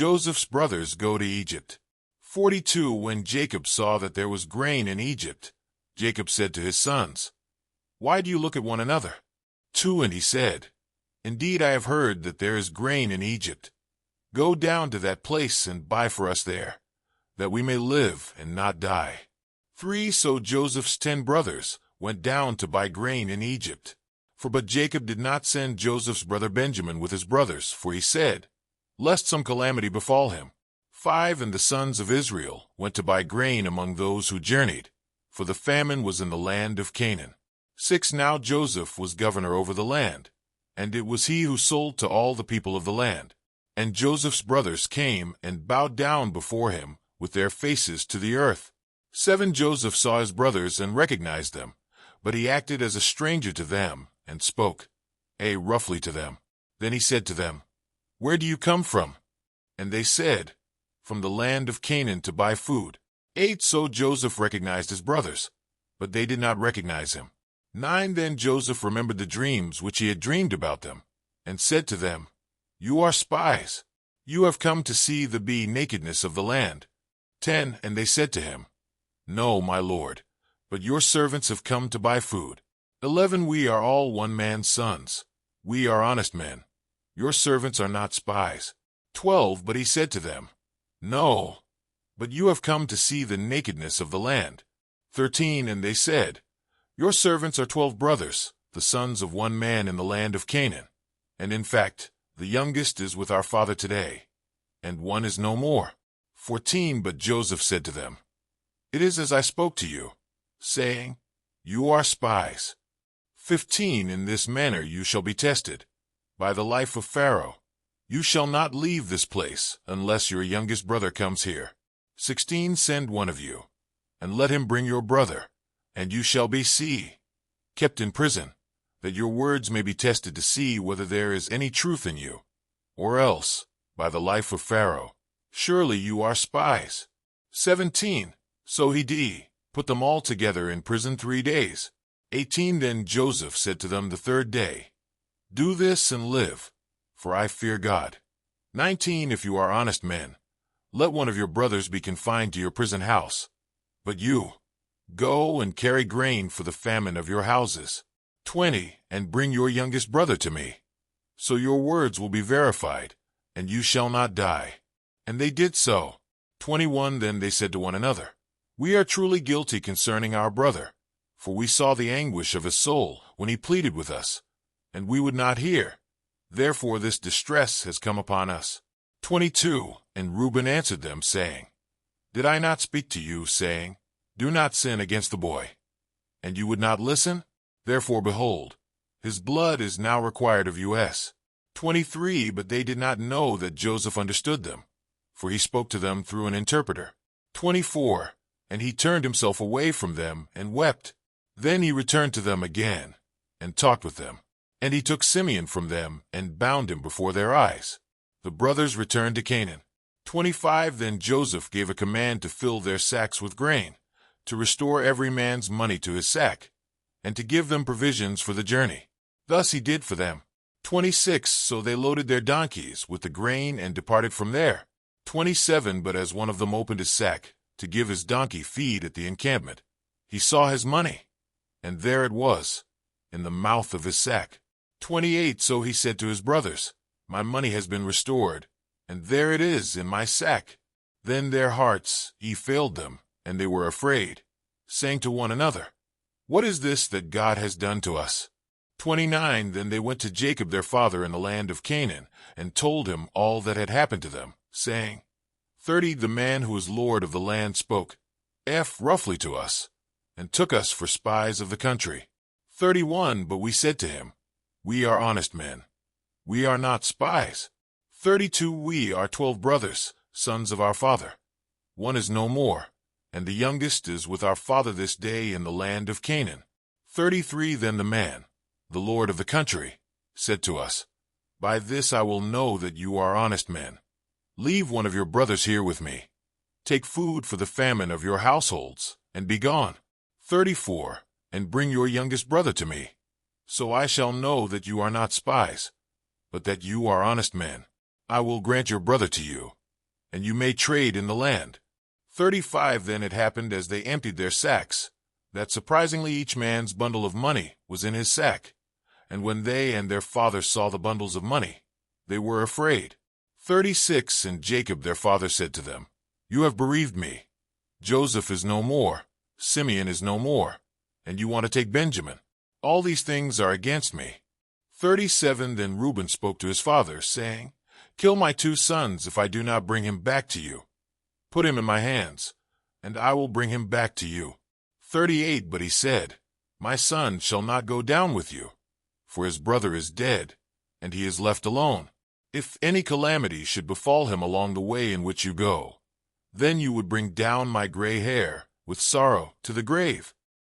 Joseph's brothers go to Egypt. 42 When Jacob saw that there was grain in Egypt, Jacob said to his sons, "Why do you look at one another?" 2 And he said, "Indeed I have heard that there is grain in Egypt. Go down to that place and buy for us there, that we may live and not die." 3 So Joseph's 10 brothers went down to buy grain in Egypt. But Jacob did not send Joseph's brother Benjamin with his brothers, for he said, lest some calamity befall him. 5 And the sons of Israel went to buy grain among those who journeyed, for the famine was in the land of Canaan. 6 Now Joseph was governor over the land, and it was he who sold to all the people of the land. And Joseph's brothers came and bowed down before him with their faces to the earth. 7 Joseph saw his brothers and recognized them, but he acted as a stranger to them and spoke roughly to them. Then he said to them, "Where do you come from?" And they said, "From the land of Canaan to buy food." 8 So Joseph recognized his brothers, but they did not recognize him. 9 Then Joseph remembered the dreams which he had dreamed about them, and said to them, "You are spies. You have come to see the nakedness of the land." 10 And they said to him, "No, my lord, but your servants have come to buy food." 11 We are all one man's sons. We are honest men. Your servants are not spies. 12 But he said to them, "No, but you have come to see the nakedness of the land." 13 And they said, "Your servants are 12 brothers, the sons of one man in the land of Canaan. And in fact, the youngest is with our father today, and one is no more." 14 But Joseph said to them, "It is as I spoke to you, saying, You are spies." 15 In this manner you shall be tested, by the life of Pharaoh. You shall not leave this place unless your youngest brother comes here. 16 Send one of you, and let him bring your brother, and you shall be kept in prison, that your words may be tested to see whether there is any truth in you. Or else, by the life of Pharaoh, surely you are spies. 17 So he put them all together in prison 3 days. 18 Then Joseph said to them the 3rd day, "Do this and live, for I fear God." 19 If you are honest men, let one of your brothers be confined to your prison house. But you, go and carry grain for the famine of your houses. 20 And bring your youngest brother to me, so your words will be verified, and you shall not die. And they did so. 21 Then they said to one another, "We are truly guilty concerning our brother, for we saw the anguish of his soul when he pleaded with us, and we would not hear. Therefore this distress has come upon us." 22 And Reuben answered them, saying, "Did I not speak to you, saying, Do not sin against the boy? And you would not listen? Therefore, behold, his blood is now required of you." 23 But they did not know that Joseph understood them, for he spoke to them through an interpreter. 24 And he turned himself away from them and wept. Then he returned to them again, and talked with them. And he took Simeon from them, and bound him before their eyes. The brothers returned to Canaan. 25 Then Joseph gave a command to fill their sacks with grain, to restore every man's money to his sack, and to give them provisions for the journey. Thus he did for them. 26 So they loaded their donkeys with the grain and departed from there. 27 But as one of them opened his sack to give his donkey feed at the encampment, he saw his money, and there it was, in the mouth of his sack. 28 So he said to his brothers, "My money has been restored, and there it is in my sack." Then their hearts failed them, and they were afraid, saying to one another, "What is this that God has done to us?" 29 Then they went to Jacob their father in the land of Canaan, and told him all that had happened to them, saying, 30 The man who is lord of the land spoke roughly to us, and took us for spies of the country. 31 But we said to him, "We are honest men. We are not spies." 32 We are 12 brothers, sons of our father. One is no more, and the youngest is with our father this day in the land of Canaan. 33 Then the man, the lord of the country, said to us, "By this I will know that you are honest men. Leave one of your brothers here with me. Take food for the famine of your households, and be gone. 34 And bring your youngest brother to me, so I shall know that you are not spies, but that you are honest men. I will grant your brother to you, and you may trade in the land. 35 Then it happened as they emptied their sacks, that surprisingly each man's bundle of money was in his sack. And when they and their father saw the bundles of money, they were afraid. 36 And Jacob their father said to them, You have bereaved me. Joseph is no more, Simeon is no more, and you want to take Benjamin. All these things are against me. 37 Then Reuben spoke to his father, saying, Kill my 2 sons if I do not bring him back to you. Put him in my hands, and I will bring him back to you. 38 But he said, My son shall not go down with you, for his brother is dead, and he is left alone. If any calamity should befall him along the way in which you go, then you would bring down my gray hair with sorrow to the grave.